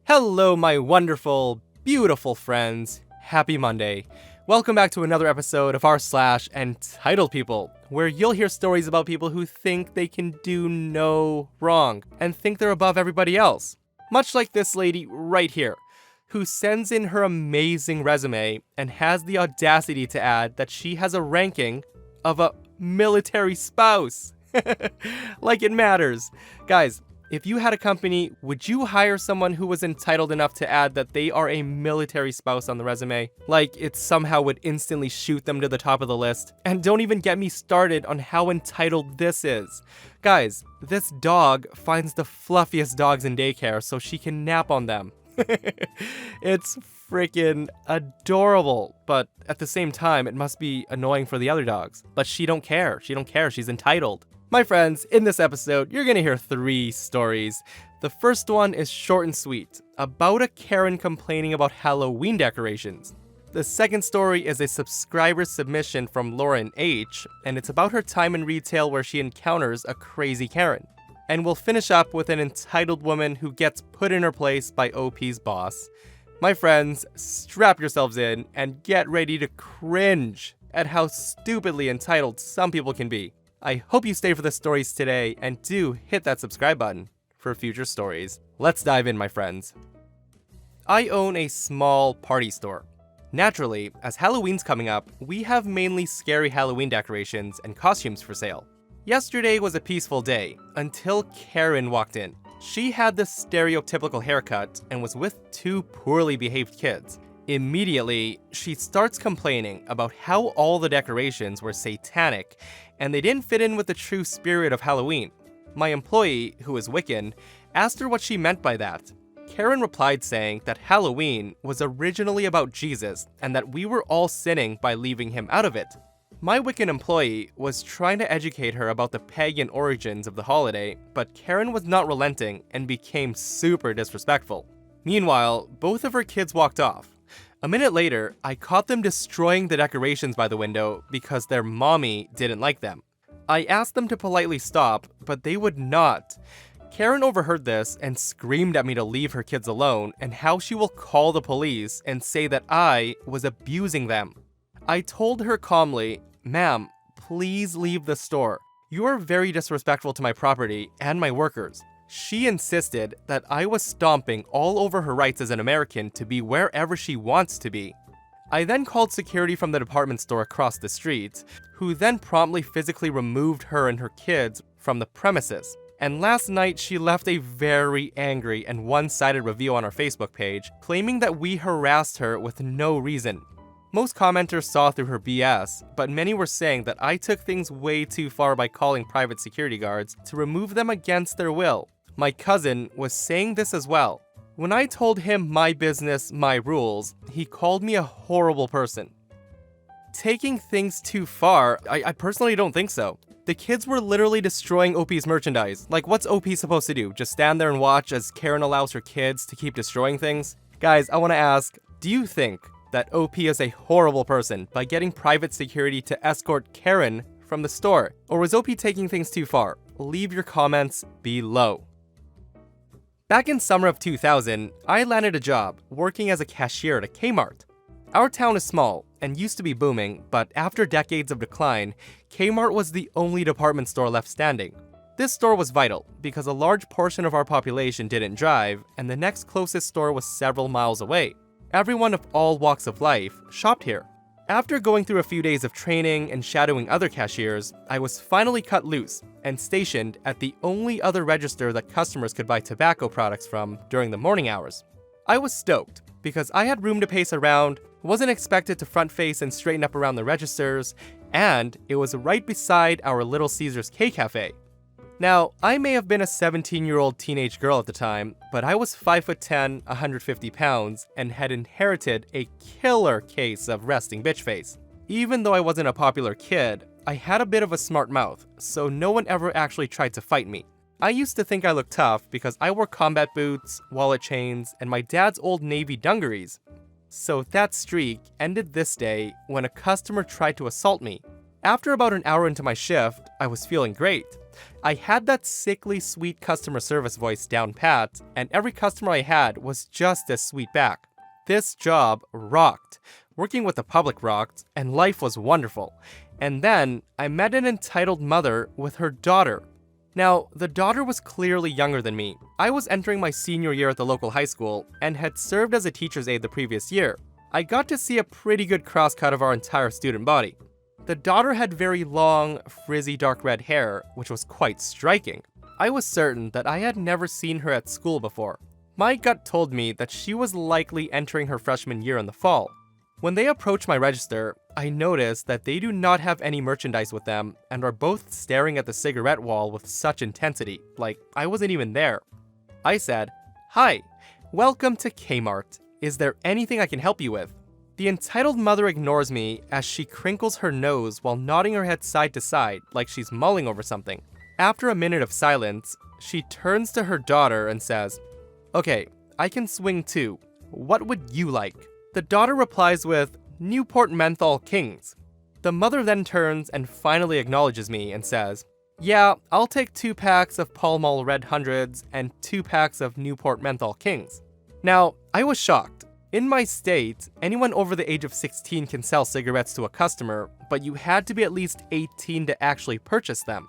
Hello, my wonderful, beautiful friends. Happy Monday. Welcome back to another episode of r/Entitled People, where you'll hear stories about people who think they can do no wrong and think they're above everybody else. Much like this lady right here, who sends in her amazing resume and has the audacity to add that she has a ranking of a military spouse. Like it matters. Guys, if you had a company, would you hire someone who was entitled enough to add that they are a military spouse on the resume? Like it somehow would instantly shoot them to the top of the list. And don't even get me started on how entitled this is. Guys, this dog finds the fluffiest dogs in daycare so she can nap on them. It's freaking adorable, but at the same time, it must be annoying for the other dogs. But she don't care. She's entitled. My friends, in this episode, you're gonna hear 3 stories. The first one is short and sweet, about a Karen complaining about Halloween decorations. The second story is a subscriber submission from Lauren H, and it's about her time in retail where she encounters a crazy Karen. And we'll finish up with an entitled woman who gets put in her place by OP's boss. My friends, strap yourselves in and get ready to cringe at how stupidly entitled some people can be. I hope you stay for the stories today and do hit that subscribe button for future stories. Let's dive in, my friends. I own a small party store. Naturally, as Halloween's coming up, we have mainly scary Halloween decorations and costumes for sale. Yesterday was a peaceful day until Karen walked in. She had the stereotypical haircut and was with 2 poorly behaved kids. Immediately, she starts complaining about how all the decorations were satanic and they didn't fit in with the true spirit of Halloween. My employee, who is Wiccan, asked her what she meant by that. Karen replied saying that Halloween was originally about Jesus and that we were all sinning by leaving him out of it. My Wiccan employee was trying to educate her about the pagan origins of the holiday, but Karen was not relenting and became super disrespectful. Meanwhile, both of her kids walked off. A minute later, I caught them destroying the decorations by the window because their mommy didn't like them. I asked them to politely stop, but they would not. Karen overheard this and screamed at me to leave her kids alone and how she will call the police and say that I was abusing them. I told her calmly, "Ma'am, please leave the store. You are very disrespectful to my property and my workers." She insisted that I was stomping all over her rights as an American to be wherever she wants to be. I then called security from the department store across the street, who then promptly physically removed her and her kids from the premises. And last night, she left a very angry and one-sided review on our Facebook page, claiming that we harassed her with no reason. Most commenters saw through her BS, but many were saying that I took things way too far by calling private security guards to remove them against their will. My cousin was saying this as well. When I told him my business, my rules, he called me a horrible person. Taking things too far? I personally don't think so. The kids were literally destroying OP's merchandise. Like, what's OP supposed to do? Just stand there and watch as Karen allows her kids to keep destroying things? Guys, I want to ask, do you think that OP is a horrible person by getting private security to escort Karen from the store? Or was OP taking things too far? Leave your comments below. Back in summer of 2000, I landed a job working as a cashier at a Kmart. Our town is small and used to be booming, but after decades of decline, Kmart was the only department store left standing. This store was vital because a large portion of our population didn't drive, and the next closest store was several miles away. Everyone of all walks of life shopped here. After going through a few days of training and shadowing other cashiers, I was finally cut loose and stationed at the only other register that customers could buy tobacco products from during the morning hours. I was stoked because I had room to pace around, wasn't expected to front face and straighten up around the registers, and it was right beside our Little Caesars K-Cafe. Now, I may have been a 17-year-old teenage girl at the time, but I was 5'10", 150 pounds, and had inherited a killer case of resting bitch face. Even though I wasn't a popular kid, I had a bit of a smart mouth, so no one ever actually tried to fight me. I used to think I looked tough because I wore combat boots, wallet chains, and my dad's old Navy dungarees. So that streak ended this day when a customer tried to assault me. After about an hour into my shift, I was feeling great. I had that sickly sweet customer service voice down pat, and every customer I had was just as sweet back. This job rocked. Working with the public rocked, and life was wonderful. And then I met an entitled mother with her daughter. Now, the daughter was clearly younger than me. I was entering my senior year at the local high school and had served as a teacher's aide the previous year. I got to see a pretty good crosscut of our entire student body. The daughter had very long, frizzy dark red hair, which was quite striking. I was certain that I had never seen her at school before. My gut told me that she was likely entering her freshman year in the fall. When they approached my register, I noticed that they do not have any merchandise with them and are both staring at the cigarette wall with such intensity, like I wasn't even there. I said, "Hi, welcome to Kmart. Is there anything I can help you with?" The entitled mother ignores me as she crinkles her nose while nodding her head side to side like she's mulling over something. After a minute of silence, she turns to her daughter and says, "Okay, I can swing too. What would you like?" The daughter replies with, "Newport Menthol Kings." The mother then turns and finally acknowledges me and says, "Yeah, I'll take 2 packs of Pall Mall Red Hundreds and 2 packs of Newport Menthol Kings." Now, I was shocked. In my state, anyone over the age of 16 can sell cigarettes to a customer, but you had to be at least 18 to actually purchase them.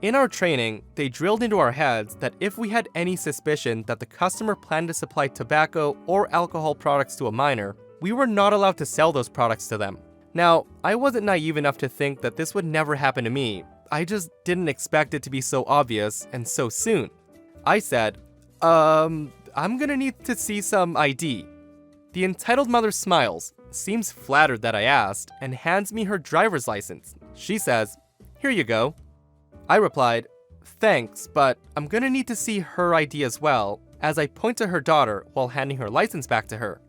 In our training, they drilled into our heads that if we had any suspicion that the customer planned to supply tobacco or alcohol products to a minor, we were not allowed to sell those products to them. Now, I wasn't naive enough to think that this would never happen to me. I just didn't expect it to be so obvious and so soon. I said, I'm gonna need to see some ID." The entitled mother smiles, seems flattered that I asked, and hands me her driver's license. She says, "Here you go." I replied, "Thanks, but I'm gonna need to see her ID as well," as I point to her daughter while handing her license back to her.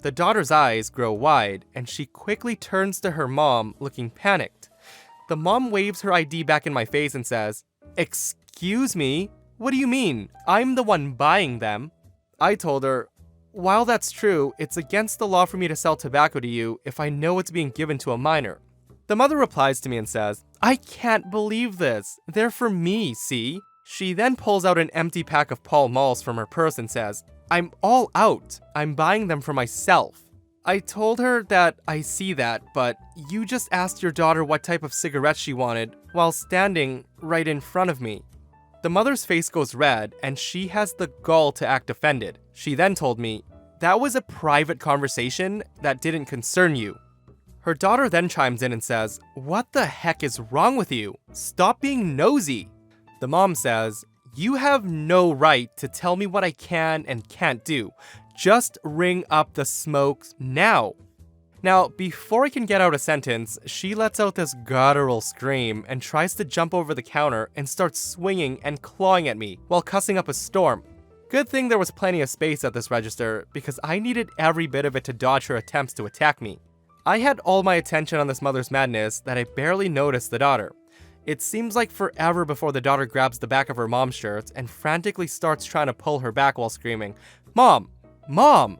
The daughter's eyes grow wide, and she quickly turns to her mom, looking panicked. The mom waves her ID back in my face and says, "Excuse me? What do you mean? I'm the one buying them." I told her, "While that's true, it's against the law for me to sell tobacco to you if I know it's being given to a minor." The mother replies to me and says, "I can't believe this. They're for me, see?" She then pulls out an empty pack of Pall Malls from her purse and says, "I'm all out. I'm buying them for myself." I told her that I see that, but you just asked your daughter what type of cigarette she wanted while standing right in front of me. The mother's face goes red, and she has the gall to act offended. She then told me, "That was a private conversation that didn't concern you." Her daughter then chimes in and says, "What the heck is wrong with you? Stop being nosy." The mom says, "You have no right to tell me what I can and can't do. Just ring up the smokes now." Now, before I can get out a sentence, she lets out this guttural scream and tries to jump over the counter and starts swinging and clawing at me while cussing up a storm. Good thing there was plenty of space at this register because I needed every bit of it to dodge her attempts to attack me. I had all my attention on this mother's madness that I barely noticed the daughter. It seems like forever before the daughter grabs the back of her mom's shirt and frantically starts trying to pull her back while screaming, "Mom! Mom!"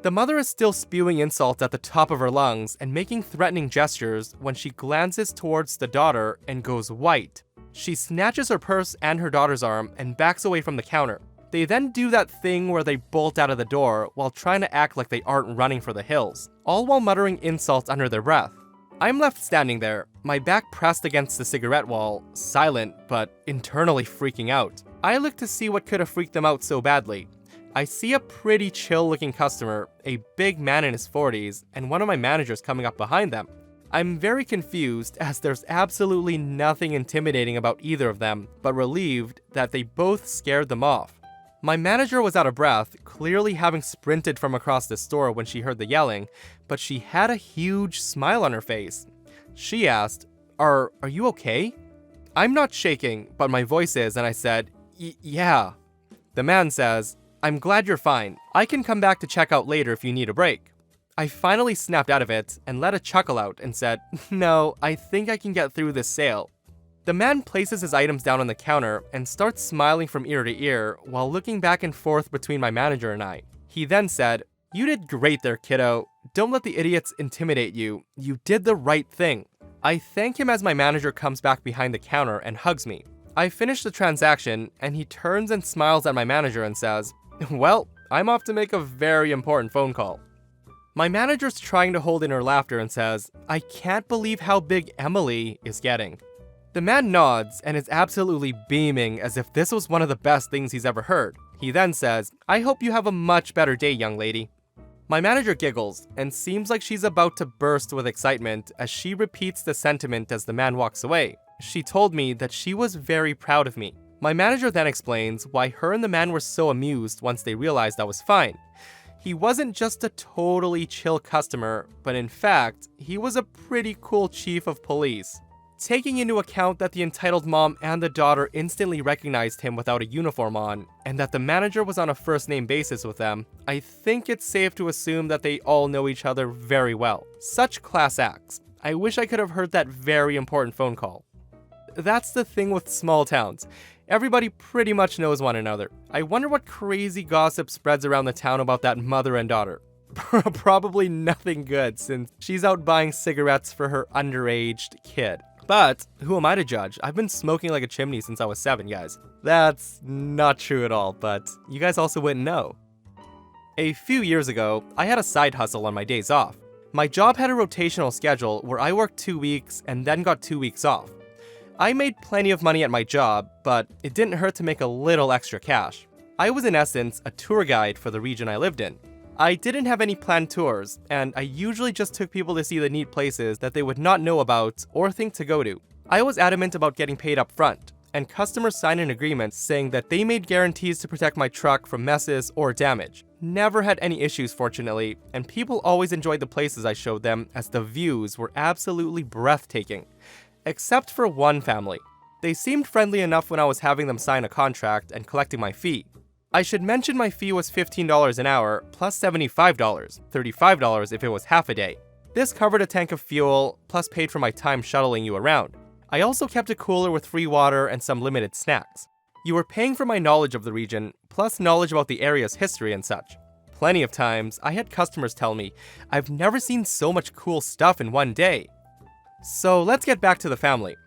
The mother is still spewing insults at the top of her lungs and making threatening gestures when she glances towards the daughter and goes white. She snatches her purse and her daughter's arm and backs away from the counter. They then do that thing where they bolt out of the door while trying to act like they aren't running for the hills, all while muttering insults under their breath. I'm left standing there, my back pressed against the cigarette wall, silent but internally freaking out. I look to see what could have freaked them out so badly. I see a pretty chill-looking customer, a big man in his 40s, and one of my managers coming up behind them. I'm very confused as there's absolutely nothing intimidating about either of them, but relieved that they both scared them off. My manager was out of breath, clearly having sprinted from across the store when she heard the yelling, but she had a huge smile on her face. She asked, Are you okay?" I'm not shaking, but my voice is, and I said, Yeah. The man says, "I'm glad you're fine. I can come back to check out later if you need a break." I finally snapped out of it and let a chuckle out and said, "No, I think I can get through this sale." The man places his items down on the counter and starts smiling from ear to ear while looking back and forth between my manager and I. He then said, "You did great there, kiddo. Don't let the idiots intimidate you. You did the right thing." I thank him as my manager comes back behind the counter and hugs me. I finish the transaction, and he turns and smiles at my manager and says, "Well, I'm off to make a very important phone call." My manager's trying to hold in her laughter and says, "I can't believe how big Emily is getting." The man nods and is absolutely beaming as if this was one of the best things he's ever heard. He then says, "I hope you have a much better day, young lady." My manager giggles and seems like she's about to burst with excitement as she repeats the sentiment as the man walks away. She told me that she was very proud of me. My manager then explains why her and the man were so amused once they realized I was fine. He wasn't just a totally chill customer, but in fact, he was a pretty cool chief of police. Taking into account that the entitled mom and the daughter instantly recognized him without a uniform on, and that the manager was on a first-name basis with them, I think it's safe to assume that they all know each other very well. Such class acts. I wish I could have heard that very important phone call. That's the thing with small towns. Everybody pretty much knows one another. I wonder what crazy gossip spreads around the town about that mother and daughter. Probably nothing good, since she's out buying cigarettes for her underaged kid. But who am I to judge? I've been smoking like a chimney since I was 7, guys. That's not true at all, but you guys also wouldn't know. A few years ago, I had a side hustle on my days off. My job had a rotational schedule where I worked 2 weeks and then got 2 weeks off. I made plenty of money at my job, but it didn't hurt to make a little extra cash. I was in essence a tour guide for the region I lived in. I didn't have any planned tours, and I usually just took people to see the neat places that they would not know about or think to go to. I was adamant about getting paid up front, and customers signed an agreement saying that they made guarantees to protect my truck from messes or damage. Never had any issues, fortunately, and people always enjoyed the places I showed them as the views were absolutely breathtaking. Except for one family. They seemed friendly enough when I was having them sign a contract and collecting my fee. I should mention my fee was $15 an hour, plus $75, $35 if it was half a day. This covered a tank of fuel, plus paid for my time shuttling you around. I also kept a cooler with free water and some limited snacks. You were paying for my knowledge of the region, plus knowledge about the area's history and such. Plenty of times, I had customers tell me, "I've never seen so much cool stuff in one day." So let's get back to the family.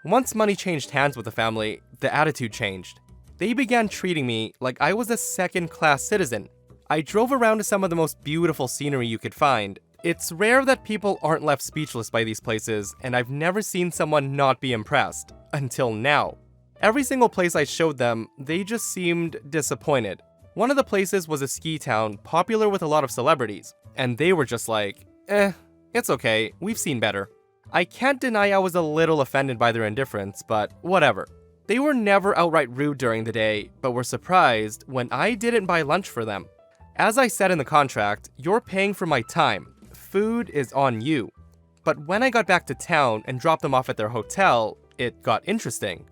Once money changed hands with the family, the attitude changed. They began treating me like I was a second-class citizen. I drove around to some of the most beautiful scenery you could find. It's rare that people aren't left speechless by these places, and I've never seen someone not be impressed. Until now. Every single place I showed them, they just seemed disappointed. One of the places was a ski town popular with a lot of celebrities, and they were just like, it's okay, we've seen better. I can't deny I was a little offended by their indifference, but whatever. They were never outright rude during the day, but were surprised when I didn't buy lunch for them. As I said in the contract, you're paying for my time. Food is on you. But when I got back to town and dropped them off at their hotel, it got interesting.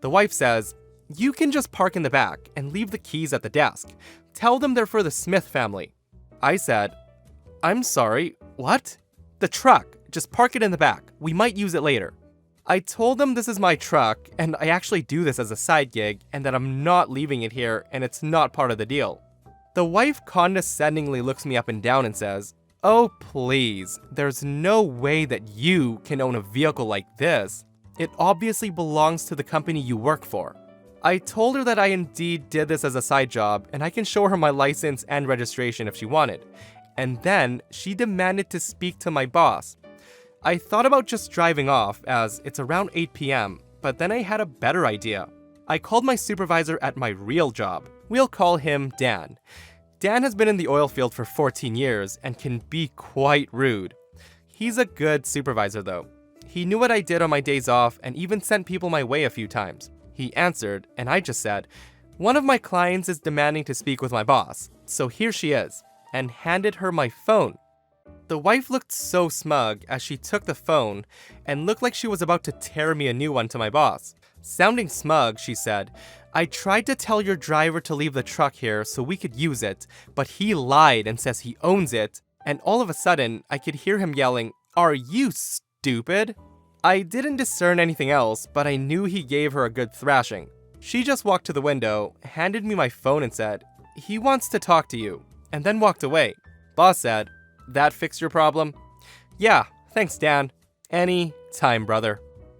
The wife says, "You can just park in the back and leave the keys at the desk. Tell them they're for the Smith family." I said, "I'm sorry, what?" "The truck. Just park it in the back. We might use it later." I told them this is my truck, and I actually do this as a side gig, and that I'm not leaving it here, and it's not part of the deal. The wife condescendingly looks me up and down and says, "Oh please, there's no way that you can own a vehicle like this. It obviously belongs to the company you work for." I told her that I indeed did this as a side job, and I can show her my license and registration if she wanted. And then she demanded to speak to my boss. I thought about just driving off, as it's around 8 p.m., but then I had a better idea. I called my supervisor at my real job. We'll call him Dan. Dan has been in the oil field for 14 years and can be quite rude. He's a good supervisor though. He knew what I did on my days off and even sent people my way a few times. He answered, and I just said, "One of my clients is demanding to speak with my boss, so here she is," and handed her my phone. The wife looked so smug as she took the phone and looked like she was about to tear me a new one to my boss. Sounding smug, she said, "I tried to tell your driver to leave the truck here so we could use it, but he lied and says he owns it," and all of a sudden, I could hear him yelling, "Are you stupid?" I didn't discern anything else, but I knew he gave her a good thrashing. She just walked to the window, handed me my phone and said, "He wants to talk to you," and then walked away. Boss said, "That fixed your problem?" "Yeah, thanks Dan." Any Time, brother.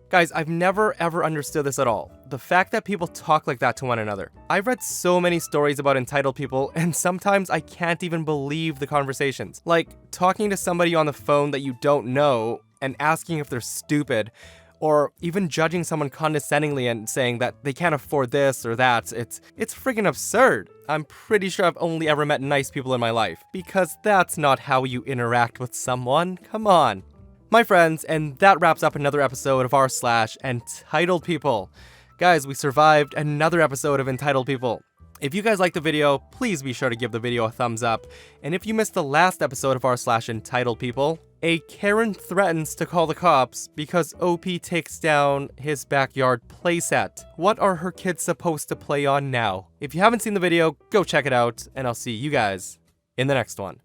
Guys, I've never ever understood this at all. The fact that people talk like that to one another. I've read so many stories about entitled people, and sometimes I can't even believe the conversations. Like, talking to somebody on the phone that you don't know and asking if they're stupid, or even judging someone condescendingly and saying that they can't afford this or that. It's friggin' absurd. I'm pretty sure I've only ever met nice people in my life, because that's not how you interact with someone. Come on. My friends, and that wraps up another episode of r/Entitled People. Guys, we survived another episode of Entitled People. If you guys liked the video, please be sure to give the video a thumbs up. And if you missed the last episode of r/Entitled People, a Karen threatens to call the cops because OP takes down his backyard playset. What are her kids supposed to play on now? If you haven't seen the video, go check it out, and I'll see you guys in the next one.